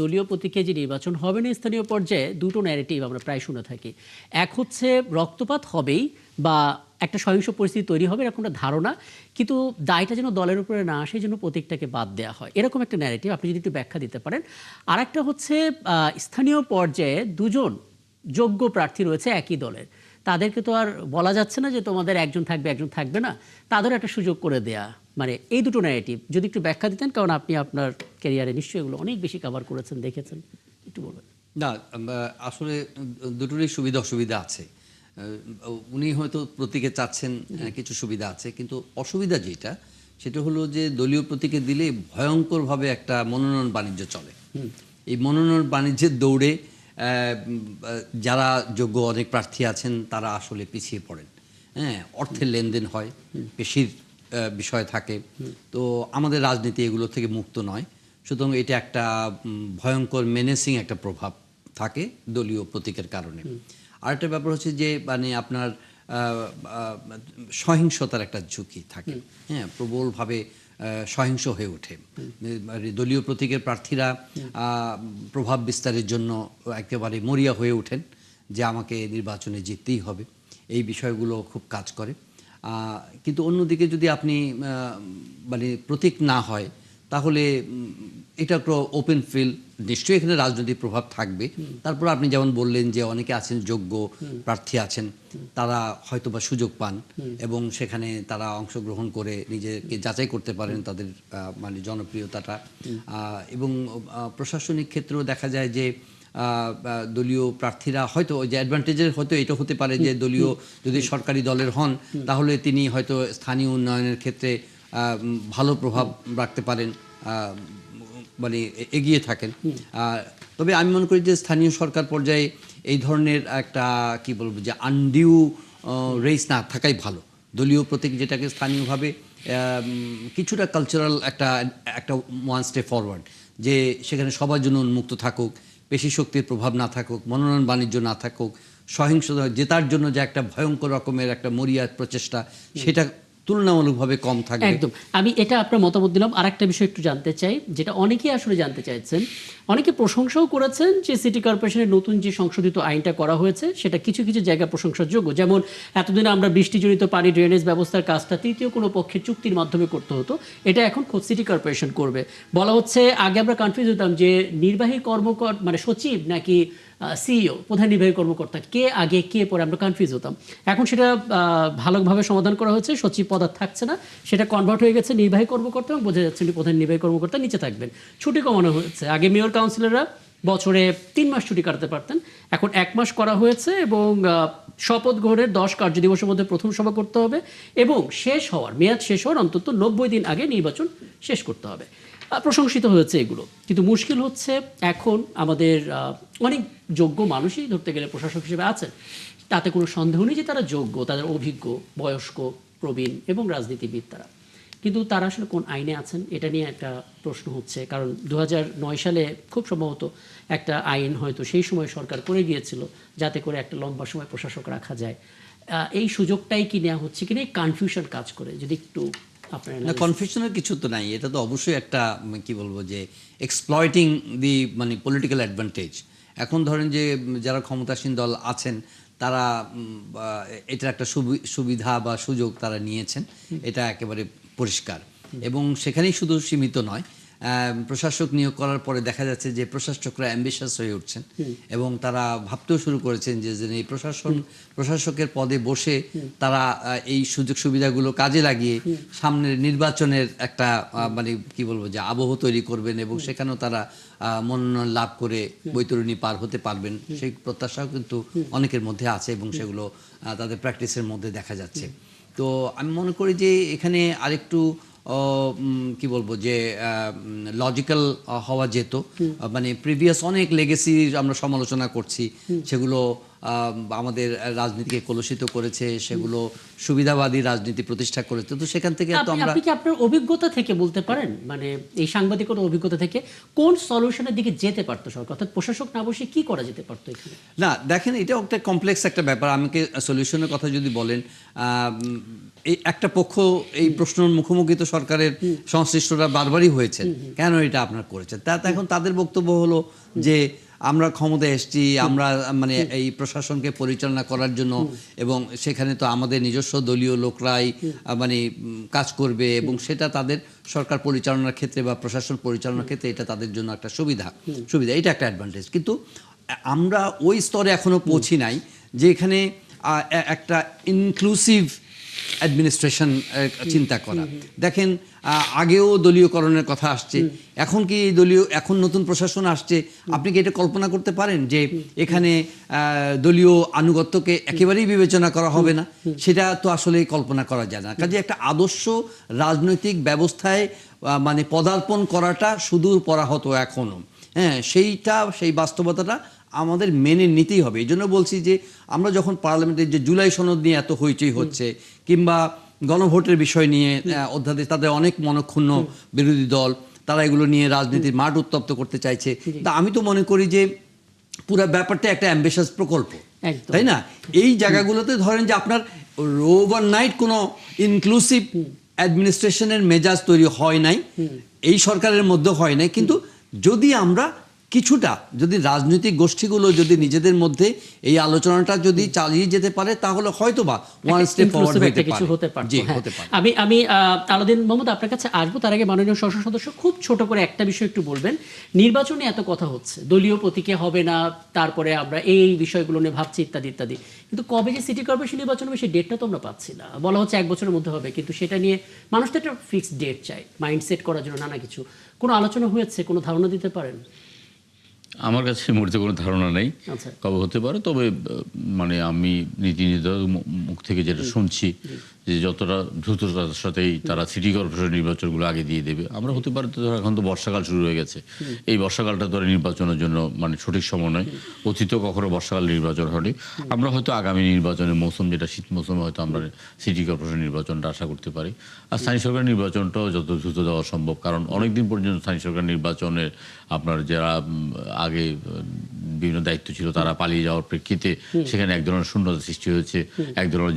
দলীয় প্রতীকে যে নির্বাচন হবে না স্থানীয় পর্যায়ে দুটো ন্যারেটিভ আমরা প্রায় শুনে থাকি। এক হচ্ছে রক্তপাত হবেই বা একটা সহিংস পরিস্থিতি তৈরি হবে এরকম একটা ধারণা, কিন্তু দায়টা যেন দলের উপরে না আসে, যেন প্রতীকটাকে বাদ দেওয়া হয়, এরকম একটা ন্যারেটিভ আপনি যদি একটু ব্যাখ্যা দিতে পারেন। আর একটা হচ্ছে স্থানীয় পর্যায়ে দুজন যোগ্য প্রার্থী রয়েছে একই দলের, তাদেরকে তো আর বলা যাচ্ছে না যে তোমাদের একজন থাকবে একজন থাকবে না, তাদের একটা সুযোগ করে দেয়া। মানে এই দুটো ন্যারেটিভ যদি একটু ব্যাখ্যা দিতেন, কারণ আপনি আপনার ক্যারিয়ারে নিশ্চয়ই এগুলো অনেক বেশি কভার করেছেন, দেখেছেন, একটু বলবেন। না, আসলে দুটোরই সুবিধা অসুবিধা আছে। উনি হয়তো প্রতীকে চাচ্ছেন, কিছু সুবিধা আছে, কিন্তু অসুবিধা যেটা সেটা হলো যে দলীয় প্রতীকে দিলে ভয়ঙ্করভাবে একটা মনোনয়ন বাণিজ্য চলে। এই মনোনয়ন বাণিজ্যের দৌড়ে যারা যোগ্য অনেক প্রার্থী আছেন তারা আসলে পিছিয়ে পড়েন। হ্যাঁ, অর্থের লেনদেন হয়, পেশির বিষয় থাকে। তো আমাদের রাজনীতি এগুলো থেকে মুক্ত নয়, সুতরাং এটা একটা ভয়ঙ্কর মেনেসিং একটা প্রভাব থাকে দলীয় প্রতীকের কারণে। আরেকটা ব্যাপার হচ্ছে যে মানে আপনার সহিংসতার একটা ঝুঁকি থাকে। হ্যাঁ, প্রবলভাবে সহিংস হয়ে ওঠে। দলীয় প্রতীকের প্রার্থীরা প্রভাব বিস্তারের জন্য একেবারে মরিয়া হয়ে ওঠেন যে আমাকে নির্বাচনে জিততেই হবে, এই বিষয়গুলো খুব কাজ করে। কিন্তু অন্যদিকে যদি আপনি মানে প্রতীক না হয় তাহলে এটা একটা ওপেন ফিল্ড, নিশ্চয়ই এখানে রাজনৈতিক প্রভাব থাকবে। তারপর আপনি যেমন বললেন যে অনেকে আছেন যোগ্য প্রার্থী আছেন, তারা হয়তো বা সুযোগ পান এবং সেখানে তারা অংশগ্রহণ করে নিজেকে যাচাই করতে পারেন তাদের মানে জনপ্রিয়তাটা। এবং প্রশাসনিক ক্ষেত্রেও দেখা যায় যে দলীয় প্রার্থীরা হয়তো ওই যে অ্যাডভান্টেজের হয়তো এটা হতে পারে যে দলীয় যদি সরকারি দলের হন তাহলে তিনি হয়তো স্থানীয় উন্নয়নের ক্ষেত্রে ভালো প্রভাব রাখতে পারেন, মানে এগিয়ে থাকেন। তবে আমি মনে করি যে স্থানীয় সরকার পর্যায়ে এই ধরনের একটা কি বলবো যে আনডিউ রেস না থাকাই ভালো। দলীয় প্রতীক যেটাকে স্থানীয়ভাবে কিছুটা কালচারাল একটা একটা ওয়ান স্টেপ ফরওয়ার্ড, যে সেখানে সবার জন্য উন্মুক্ত থাকুক, পেশি শক্তির প্রভাব না থাকুক, মনোনয়ন বাণিজ্য না থাকুক, সহিংসতা জেতার জন্য যে একটা ভয়ঙ্কর রকমের একটা মরিয়া প্রচেষ্টা সেটা তুলনামূলকভাবে কম থাকবে। একদম, আমি এটা আপনার মতামত দিলাম। আরেকটা বিষয় একটু জানতে চাই, যেটা অনেকেই আসলে জানতে চাইছেন, অনেকে প্রশংসাও করেছেন যে সিটি কর্পোরেশনের নতুন যে সংশোধিত আইনটা করা হয়েছে সেটা কিছু কিছু জায়গায় প্রশংসার যোগ্য। যেমন এতদিন আমরা বৃষ্টিজনিত পানি ড্রেনেজ ব্যবস্থার কাজটা তৃতীয় কোনো পক্ষের চুক্তির মাধ্যমে করতে হতো, এটা এখন খোদ সিটি কর্পোরেশন করবে। বলা হচ্ছে আগে আমরা কনফিউজ হতাম যে নির্বাহী কর্মকর্তা মানে সচিব নাকি সিইও প্রধান নির্বাহী কর্মকর্তা, কে আগে কে পরে আমরা কনফিউজ হতাম। এখন সেটা ভালোভাবে সমাধান করা হয়েছে, সচিব পদ থাকছে না, সেটা কনভার্ট হয়ে গেছে নির্বাহী কর্মকর্তা, এবং বোঝা যাচ্ছে প্রধান নির্বাহী কর্মকর্তা নিচে থাকবেন। ছুটি কমানো হয়েছে, আগে মেয়র কাউন্সিলররা বছরে 3 মাস ছুটি কাটাতে পারতেন, এখন 1 মাস করা হয়েছে, এবং শপথ গ্রহণের 10 কার্যদিবসের মধ্যে প্রথম সভা করতে হবে, এবং মেয়াদ শেষ হওয়ার অন্তত 90 দিন আগে নির্বাচন শেষ করতে হবে। প্রশংসিত হয়েছে এগুলো, কিন্তু মুশকিল হচ্ছে এখন আমাদের অনেক যোগ্য মানুষই ধরতে গেলে প্রশাসক হিসেবে আছেন, তাতে কোনো সন্দেহ নেই যে তারা যোগ্য, তাদের অভিজ্ঞ, বয়স্ক, প্রবীণ এবং রাজনীতিবিদ তারা, কিন্তু তারা আসলে কোন আইনে আছেন এটা নিয়ে একটা প্রশ্ন হচ্ছে। কারণ 2009 সালে খুব সম্ভবত একটা আইন হয়তো সেই সময় সরকার করে গিয়েছিল যাতে করে একটা লম্বা সময় প্রশাসক রাখা যায়। এই সুযোগটাই কি নেওয়া হচ্ছে কিনা, এই কনফিউশন কাজ করে, যদি একটু না, কনফিউশনের কিছু তো নাই, এটা তো অবশ্যই একটা কি বলবো যে এক্সপ্লয়টিং দি মানে পলিটিক্যাল অ্যাডভান্টেজ। এখন ধরেন যে যারা ক্ষমতাসীন দল আছেন তারা এটার একটা সুবিধা বা সুযোগ তারা নিয়েছেন, এটা একেবারে পরিষ্কার। এবং সেখানেই শুধু সীমিত নয়, প্রশাসক নিয়োগ করার পরে দেখা যাচ্ছে যে প্রশাসকরা অ্যাম্বিশাস হয়ে উঠছেন এবং তারা ভাবতেও শুরু করেছেন যে এই প্রশাসকের পদে বসে তারা এই সুযোগ সুবিধাগুলো কাজে লাগিয়ে সামনের নির্বাচনের একটা মানে কি বলবো যে আবহ তৈরি করবেন, এবং সেখানেও তারা মনোনয়ন লাভ করে বৈতরণী পার হতে পারবেন, সেই প্রত্যাশাও কিন্তু অনেকের মধ্যে আছে এবং সেগুলো তাদের প্র্যাকটিসের মধ্যে দেখা যাচ্ছে। তো আমি মনে করি যে এখানে আরেকটু কি বলবো যে লজিক্যাল হওয়া যেত। মানে প্রিভিয়াস অনেক লেগেসি আমরা সমালোচনা করছি, সেগুলো আমাদের রাজনীতিকে কলুষিত করেছে, সেগুলো সুবিধাবাদী রাজনীতি প্রতিষ্ঠা করেছে। তো সেখান থেকে তো আমরা আপনি কি আপনার অভিজ্ঞতা থেকে বলতে পারেন, মানে এই সাংবাদিকতার অভিজ্ঞতা থেকে কোন সলিউশনের দিকে যেতে পারতো সরকার, অর্থাৎ প্রশাসক না বসে কি করা যেতে পারতো এখানে? না, দেখেন, এটা একটা কমপ্লেক্স একটা ব্যাপার। আমাকে সলিউশনের কথা যদি বলেন, এই একটা পক্ষ এই প্রশ্নের মুখোমুখি তো সরকারের সংশ্লিষ্টরা বারবারই হয়েছে, কেন এটা আপনার করেছেন। তা এখন তাদের বক্তব্য হলো যে আমরা ক্ষমতায় এসেছি, আমরা মানে এই প্রশাসনকে পরিচালনা করার জন্য, এবং সেখানে তো আমাদের নিজস্ব দলীয় লোকরাই মানে কাজ করবে, এবং সেটা তাদের সরকার পরিচালনার ক্ষেত্রে বা প্রশাসন পরিচালনার ক্ষেত্রে এটা তাদের জন্য একটা সুবিধা, এটা একটা অ্যাডভান্টেজ। কিন্তু আমরা ওই স্তরে এখনো পৌঁছি নাই যে এখানে একটা ইনক্লুসিভ অ্যাডমিনিস্ট্রেশন চিন্তা করা। দেখেন, আগেও দলীয়করণের কথা আসছে, এখন কি এখন নতুন প্রশাসন আসছে, আপনি কি এটা কল্পনা করতে পারেন যে এখানে দলীয় আনুগত্যকে একেবারেই বিবেচনা করা হবে না? সেটা তো আসলে কল্পনা করা যায় না। কাজে একটা আদর্শ রাজনৈতিক ব্যবস্থায় মানে পদার্পণ করাটা সুদূর পরাহত এখনো। হ্যাঁ, সেই বাস্তবতাটা আমাদের মেনে নিতেই হবে। এই জন্য বলছি যে আমরা যখন পার্লামেন্টের যে জুলাই সনদ নিয়ে এত হইচই হচ্ছে, কিংবা গণভোটের বিষয় নিয়ে অধ্যাদেশ, তাদের অনেক মনক্ষুণ্ণ বিরোধী দল, তারা এগুলো নিয়ে রাজনীতির মাঠ উত্তপ্ত করতে চাইছে। তা আমি তো মনে করি যে পুরো ব্যাপারটা একটা অ্যাম্বিশাস প্রকল্প, তাই না? এই জায়গাগুলোতে ধরেন যে আপনার ওভারনাইট কোনো ইনক্লুসিভ অ্যাডমিনিস্ট্রেশনের মেজাজ তৈরি হয় নাই, এই সরকারের মধ্যে হয় নাই। কিন্তু যদি আমরা কিছুটা, যদি রাজনৈতিক গোষ্ঠীগুলো যদি নিজেদের মধ্যে এই আলোচনাটা যদি চালিয়ে যেতে পারে, তাহলে হয়তো বা ওয়ান স্টেপ ফরওয়ার্ড হতে পারে। জি, হতে পারে। আমি আলাউদ্দিন মোহাম্মদ আপনার কাছে আসবো, তার আগে মাননীয় সংসদ সদস্য খুব ছোট করে একটা বিষয় একটু বলবেন। নির্বাচনে এত কথা হচ্ছে, দলীয় প্রতীকে হবে না, তারপরে আমরা এই বিষয়গুলো নিয়ে ভাবছি ইত্যাদি ইত্যাদি, কিন্তু কবে যে সিটি কর্পোরেশন নির্বাচন হবে সেই ডেটটা তো আমরা পাচ্ছি না। বলা হচ্ছে 1 বছরের মধ্যে হবে, কিন্তু সেটা নিয়ে মানুষ তো একটা ফিক্সড ডেট চায় মাইন্ডসেট করার জন্য, নানা কিছু। কোনো আলোচনা হয়েছে, কোনো ধারণা দিতে পারেন? আমার কাছে এই মুহূর্তে কোনো ধারণা নেই আচ্ছা। কবে হতে পারে। তবে মানে আমি নীতি নির্ধারক মুখ থেকে যেটা শুনছি যে যতটা দ্রুততার সাথেই তারা সিটি কর্পোরেশন নির্বাচনগুলো আগে দিয়ে দেবে। আমরা হতে পারে তো, এখন তো বর্ষাকাল শুরু হয়ে গেছে, এই বর্ষাকালটা ধরে নির্বাচনের জন্য মানে সঠিক সময় নয়। অতীত কখনো বর্ষাকাল নির্বাচন হয়নি। আমরা হয়তো আগামী নির্বাচনের মৌসুম, যেটা শীত মৌসুমে, হয়তো আমরা সিটি কর্পোরেশন নির্বাচনটা আশা করতে পারি। আর স্থানীয় সরকার নির্বাচনটাও যত দ্রুত দেওয়া সম্ভব, কারণ অনেকদিন পর্যন্ত স্থানীয় সরকার নির্বাচনের আপনার যারা আগে বিভিন্ন দায়িত্ব ছিল তারা পালিয়ে যাওয়ার প্রেক্ষিতে সেখানে এক ধরনের শূন্যতা সৃষ্টি হয়েছে, এক ধরনের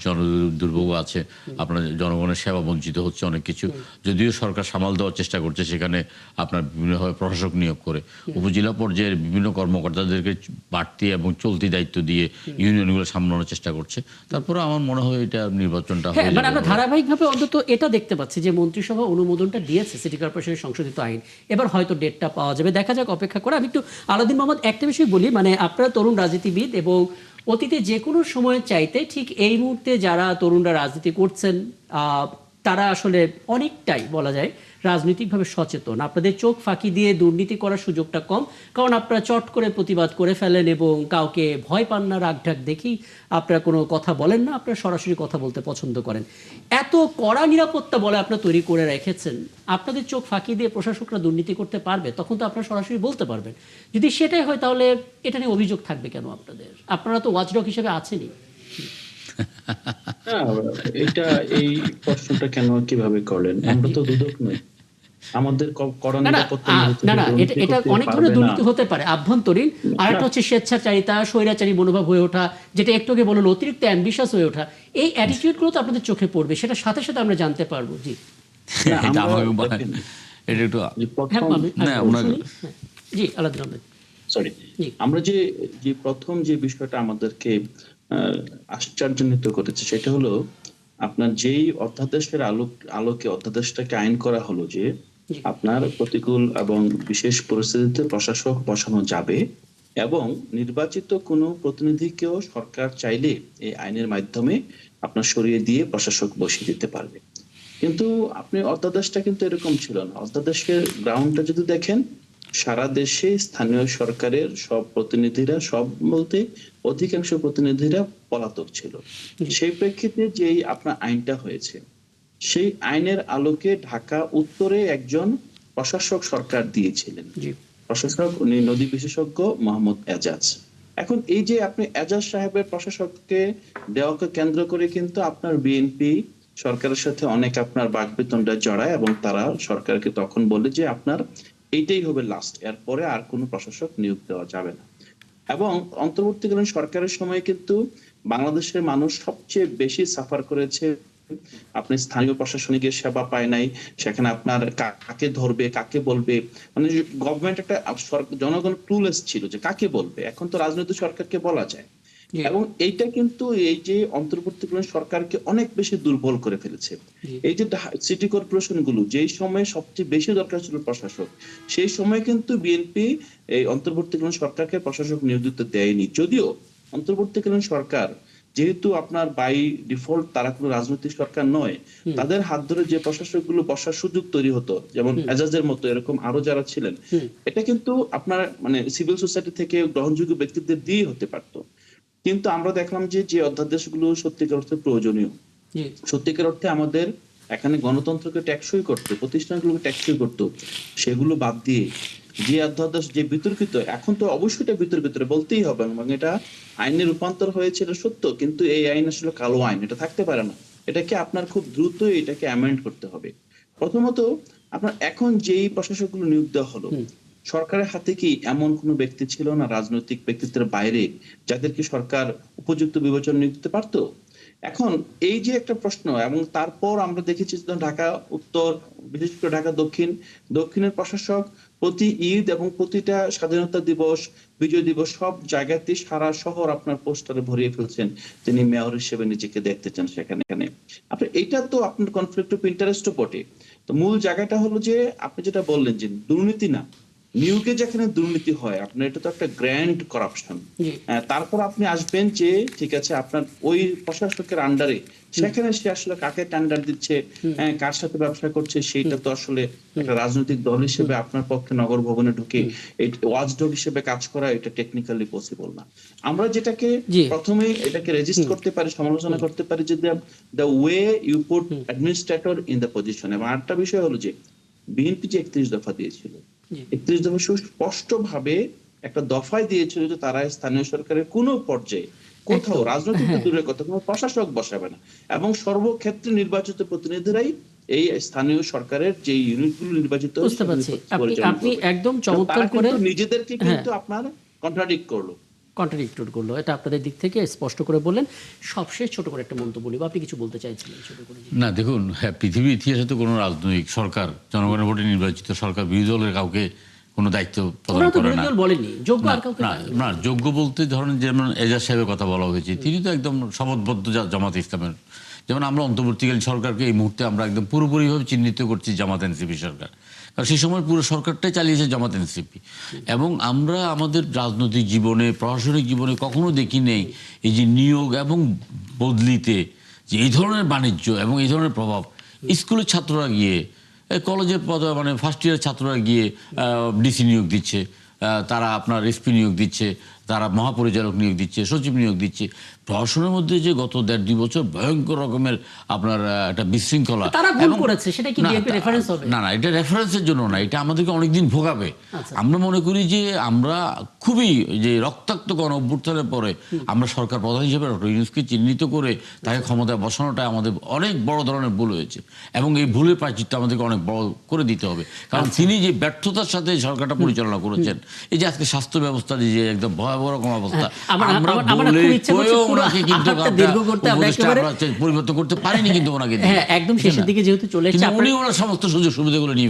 জনদুর্ভোগ আছে, আপনার জনগণের সেবা বঞ্চিত হচ্ছে অনেক কিছু। যদিও সরকার সামাল দেওয়ার চেষ্টা করছে, সেখানে আপনার বিভিন্নভাবে প্রশাসক নিয়োগ করে উপজেলা পর্যায়ের বিভিন্ন কর্মকর্তাদেরকে বাড়তি এবং চলতি দায়িত্ব দিয়ে ইউনিয়নগুলো সামলানোর চেষ্টা করছে। তারপরে আমার মনে হয় এটা নির্বাচনটা হয়ে মানে যাবে। আমরা ধারাবাহিকভাবে অন্তত এটা দেখতে পাচ্ছি যে মন্ত্রিসভা অনুমোদনটা দিয়েছে সিটি কর্পোরেশনের সংশোধিত আইন, এবার হয়তো ডেটটা পাওয়া যাবে, দেখা যাক, অপেক্ষা করে। আমি একটু আলাউদ্দিন মোহাম্মদ একটা বিষয় বলি, মানে আপনারা তরুণ রাজনীতিবিদ, এবং অতীতে যে কোনো সময় চাইতে ঠিক এই মুহূর্তে যারা তরুণরা রাজনীতি করছেন তারা আসলে অনেকটাই বলা যায় রাজনৈতিকভাবে সচেতন। আপনাদের চোখ ফাঁকি দিয়ে দুর্নীতি করার সুযোগটা কম, কারণ আপনারা চট করে প্রতিবাদ করে ফেলেন এবং কাউকে ভয় পান না, রাগঢাক দেখেই আপনারা কোনো কথা বলেন না, আপনারা সরাসরি কথা বলতে পছন্দ করেন। এত কড়া নিরাপত্তা বলে আপনারা তৈরি করে রেখেছেন, আপনাদের চোখ ফাঁকি দিয়ে প্রশাসকরা দুর্নীতি করতে পারবে, তখন তো আপনারা সরাসরি বলতে পারবেন। যদি সেটাই হয় তাহলে এটা নিয়ে অভিযোগ থাকবে কেন আপনাদের? আপনারা তো ওয়াচডগ হিসেবে আছেনই। এটা এই প্রশ্নটা কেন কিভাবে করলেন? আমরা তো দুদক নই, আমাদের কড়া নিরাপত্তা এটা অনেক ধরনের দুর্নীতি হতে পারে, আভ্যন্তরীণ, আর একটা হচ্ছে স্বেচ্ছাচারিতা, স্বৈরাচারী মনোভাব হয়ে ওঠা, যেটা একটু আগে বলল অতিরিক্ত অ্যাম্বিশাস হয়ে ওঠা। এই অ্যাটিটিউড গুলো তো আপনাদের চোখে পড়বে, সেটা সাথে সাথে আমরা জানতে পারবো। জি, এটা একটু জি আলাউদ্দিন আহমেদ, সরি, আমরা যে প্রথম যে বিষয়টা আমাদেরকে আশ্চর্যান্বিত করেছে সেটা হলো আপনার যেই অধ্যাদেশের আলোকে অধ্যাদেশটাকে আইন করা হলো যে আপনার প্রতিকূল এবং বিশেষ পরিস্থিতিতে প্রশাসক বসানো যাবে, এবং নির্বাচিত কোনো প্রতিনিধিকেও সরকার চাইলে এই আইনের মাধ্যমে আপনার সরিয়ে দিয়ে প্রশাসক বসিয়ে দিতে পারবে। কিন্তু আপনি অধ্যাদেশটা কিন্তু এরকম ছিল না। অধ্যাদেশের গ্রাউন্ডটা যদি দেখেন, সারা দেশে স্থানীয় সরকারের সব প্রতিনিধিরা, সব বলতে অধিকাংশ প্রতিনিধিরা পলাতক ছিল। সেই প্রেক্ষিতে যেই আপনার আইনটা হয়েছে, সেই আইনের আলোকে ঢাকা উত্তরে একজন প্রশাসক সরকার দিয়েছিলেন, প্রশাসক উনি নদী বিশেষজ্ঞ মোহাম্মদ এজাজ। এখন এই যে আপনি এজাজ সাহেবের প্রশাসককে দেওয়াকে কেন্দ্র করে কিন্তু আপনার বিএনপি সরকারের সাথে অনেক আপনার বাকবিতণ্ডা জড়ায় এবং তারা সরকারকে তখন বলে যে আপনার এইটাই হবে লাস্ট, এরপরে আর কোনো প্রশাসক নিয়োগ দেওয়া যাবে না। এবং অন্তর্বর্তীকালীন সরকারের সময় কিন্তু বাংলাদেশের মানুষ সবচেয়ে বেশি সাফার করেছে। আপনি স্থানীয় প্রশাসনিক সেবা পায় নাই, সেখানে আপনার কাকে ধরবে কাকে বলবে, মানে গভর্নমেন্ট একটা জনগণ ক্লুলেস ছিল যে কাকে বলবে। এখন তো রাজনৈতিক সরকারকে বলা যায়। এবং এইটা কিন্তু এই যে অন্তর্বর্তীকালীন সরকারকে অনেক বেশি দুর্বল করে ফেলেছে। এই যে সিটি কর্পোরেশন গুলো যেই সময় সবচেয়ে বেশি দরকার ছিল প্রশাসক, সেই সময় কিন্তু বিএনপি এই অন্তর্বর্তীকালীন সরকারকে প্রশাসক নিয়োজিত দেয়নি। যদিও অন্তর্বর্তীকালীন সরকার যেহেতু আপনার বাই ডিফল্ট তারা কোনো রাজনৈতিক সরকার নয়, তাদের হাত ধরে যে প্রশাসক গুলো বসার সুযোগ তৈরি হতো, যেমন এজাজের মতো এরকম আরো যারা ছিলেন, এটা কিন্তু আপনার মানে সিভিল সোসাইটি থেকে গ্রহণযোগ্য ব্যক্তিদের দিয়ে হতে পারতো। কিন্তু আমরা দেখলাম যে যে অধ্যাদেশগুলো সত্যিকার অর্থে প্রয়োজনীয়, সত্যিকার অর্থে আমাদের এখানে গণতন্ত্রকে টেকসই করতে, প্রতিষ্ঠানগুলোকে টেকসই করতে, সেগুলো বাদ দিয়ে যে অধ্যাদেশ যে বিতর্কিত, এখন তো অবশ্যই এটা বিতর্কিত বলতেই হবে এবং এটা আইনে রূপান্তর হয়েছে এটা সত্য, কিন্তু এই আইন আসলে কালো আইন, এটা থাকতে পারে না। এটাকে আপনার খুব দ্রুত এটাকে অ্যামেন্ড করতে হবে। প্রথমত আপনার এখন যেই প্রশাসকগুলো নিয়োগ দেওয়া হলো, সরকারের হাতে কি এমন কোনো ব্যক্তি ছিল না রাজনৈতিক ব্যক্তিত্বের বাইরে যাদেরকে সরকার উপযুক্ত বিবেচনা নিয়োগ দিতে পারতো? এখন এই যে একটা প্রশ্ন, এবং তারপর আমরা দেখেছি ঢাকা উত্তর, বিশেষ করে ঢাকা দক্ষিণের প্রশাসক প্রতি ঈদ এবং প্রতিটা স্বাধীনতা দিবস, বিজয় দিবস সব জায়গাতে সারা শহর আপনার পোস্টারে ভরিয়ে ফেলছেন তিনি মেয়র হিসেবে নিজেকে দেখতে চান সেখানে। আপনি এটা তো আপনার কনফ্লিক্ট অফ ইন্টারেস্টও বটে। তো মূল জায়গাটা হলো যে আপনি যেটা বললেন যে দুর্নীতি না, নিয়োগে যেখানে দুর্নীতি হয় আপনার এটা তো একটা গ্র্যান্ড করাপশন। তারপর আপনি আসবেন যে ঠিক আছে আপনার ওই প্রশাসকের আন্ডারে সেখানে সে আসলে কাকে টেন্ডার দিচ্ছে, কার সাথে ব্যবসা করছে, সেইটা তো আসলে একটা রাজনৈতিক দল হিসেবে আপনার পক্ষে নগর ভবনে ঢুকে ওয়াচডগ হিসেবে কাজ করা এটা টেকনিক্যালি পসিবল না। আমরা যেটাকে প্রথমে এটাকে রেজিস্ট করতে পারি, সমালোচনা করতে পারি যে the way you put administrator in the position. এবং আরেকটা বিষয় হলো যে বিএনপি যে 31 দফা দিয়েছিল, 31 দফা সুস্পষ্ট ভাবে একটা দফায় দিয়েছিল যে তারা স্থানীয় সরকারের কোনো পর্যায়ে কোথাও রাজনৈতিক দূরের কথা কোনো প্রশাসক বসাবে না, এবং সর্বক্ষেত্রে নির্বাচিত প্রতিনিধিরাই এই স্থানীয় সরকারের যে ইউনিটগুলো নির্বাচিত বুঝতে পারছি। আপনি একদম চমৎকার করে নিজেদেরকে কিন্তু আপনার কন্ট্রাডিক্ট করলো, এটা আপনাদের দিক থেকে স্পষ্ট করে বললেন। সবশেষ ছোট করে একটা মন্তব্য বলবো, আপনি কিছু বলতে চাইছিলেন ছোট করে? না দেখুন, হ্যাঁ, পৃথিবীর ইতিহাসে তো কোনো রাজনৈতিক সরকার, জনগণের ভোটে নির্বাচিত সরকার বিরোধী দলের কাউকে কোনো দায়িত্ব প্রদান করে না। না, যোগ্য বলতে ধরেন যেমন এজাজ সাহেবের কথা বলা হয়েছে, তিনি তো একদম শপথবদ্ধ জামাত ইসলামের। যেমন আমরা অন্তর্বর্তীকালীন সরকারকে এই মুহূর্তে আমরা একদম পুরোপুরিভাবে চিহ্নিত করছি জামাত এনসিপি সরকার, কারণ সেই সময় পুরো সরকারটাই চালিয়েছে জামাত এনসিপি। এবং আমরা আমাদের রাজনৈতিক জীবনে, প্রশাসনিক জীবনে কখনো দেখি নেই এই যে নিয়োগ এবং বদলিতে যে এই ধরনের বাণিজ্য এবং এই ধরনের প্রভাব। স্কুলের ছাত্ররা গিয়ে, কলেজের মানে ফার্স্ট ইয়ারের ছাত্ররা গিয়ে ডিসি নিয়োগ দিচ্ছে, তারা আপনার এসপি নিয়োগ দিচ্ছে, তারা মহাপরিচালক নিয়োগ দিচ্ছে, সচিব নিয়োগ দিচ্ছে। প্রশাসনের মধ্যে যে গত 1.5-2 বছর ভয়ঙ্কর রকমের আপনার একটা বিশৃঙ্খলা, না এটা রেফারেন্সের জন্য না, এটা আমাদেরকে অনেকদিন ভোগাবে। আমরা মনে করি যে আমরা খুবই যে রক্তাক্ত গণ অভ্যুত্থানের পরে আমরা সরকার প্রধান হিসেবে ডক্টর ইউনূসকে চিহ্নিত করে তাকে ক্ষমতায় বসানোটা আমাদের অনেক বড় ধরনের ভুল হয়েছে, এবং এই ভুলের প্রায়শ্চিত্ত আমাদেরকে অনেক বড় করে দিতে হবে। কারণ তিনি যে ব্যর্থতার সাথে সরকারটা পরিচালনা করেছেন, এই যে আজকে স্বাস্থ্য ব্যবস্থা যে একদম ভয়াবহ রকম অবস্থা, আমরা ওনাকে কিন্তু পরিবর্তন করতে পারিনি, কিন্তু ওনাকে একদম শেষের দিকে যেহেতু চলে এসেছে, উনি ওনার সমস্ত সুযোগ সুবিধাগুলো নিয়ে